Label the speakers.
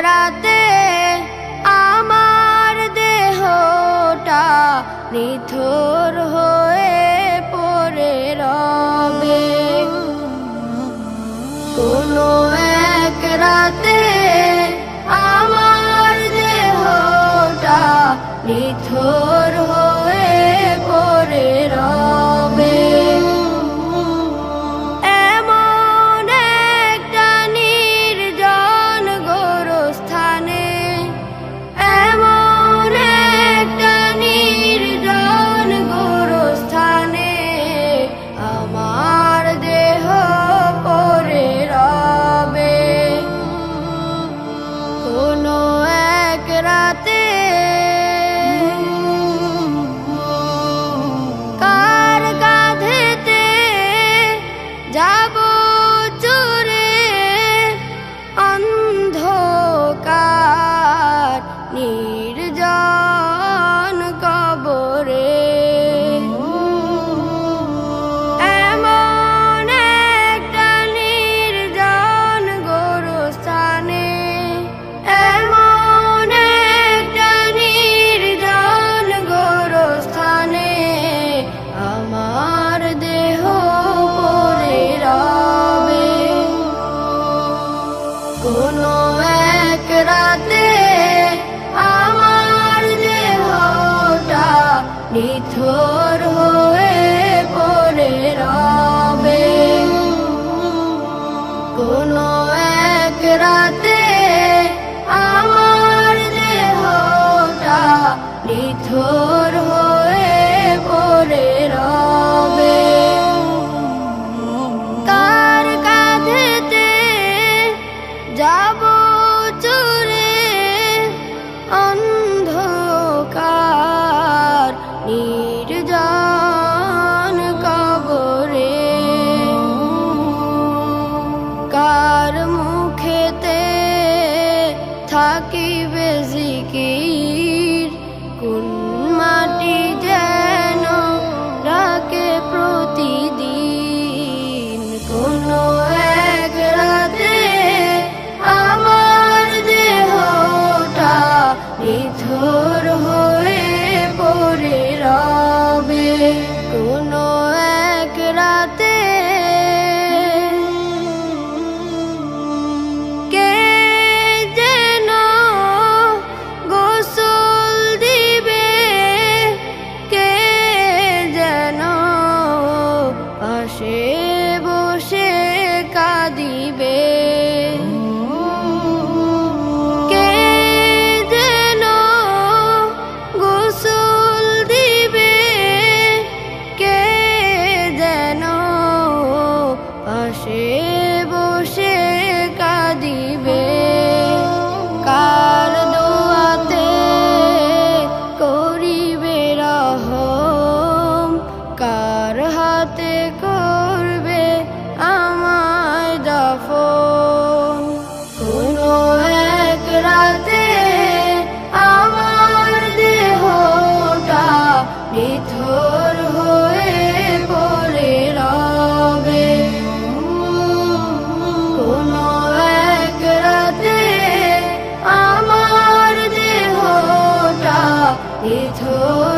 Speaker 1: রাতে আমার দেহটা নিথর হয়ে পড়ে রবে। কোনো এক রাতে আমার দেহটা নিথর হয়ে পড়ে রবে। এমন একটা নির্জন গোরস্থানে, এমন একটা নির্জন গোরস্থানে আমার দেহ পড়ে রবে। কোনো এক রাতে কার কাঁধেতে যাব চুরে অন্ধকার নির্জন কবরে। এমন একটা নির্জন গোরস্থানে, এমন একটা নির্জন গোরস্থানে আমার দেহ পড়ে রবে। কোনো এক রাতে আমার দেহটা নিথর হয়ে পড়ে রবে। কোনো এক রাতে আমার দেহটা নিথর হয়ে পড়ে রবে। কার কাঁধেতে যাব চুরে অন্ধকার নির্জন কবরে। কার মুখেতে থাকিবে জিকির, কোন মাটি যেন ডাকে প্রতিদিন। কোনো এক রাতে আমার দেহটা নিথর হয়ে পড়ে রবে। কোনো এক রাতে কে যেন গোসল দিবে, কে যেন পাশে বসে কাঁদিবে। কে যেন গোসল দিবে, কে যেন পাশে বসে কাঁদিবে। কার দোয়াতে করিবে রহম, কার হাতে করবে আমায় দাফন। কোনো এক রাতে আমার দেহটা নিথর হয়ে পড়ে রবে। কোনো এক রাতে আমার দেহটা নিথর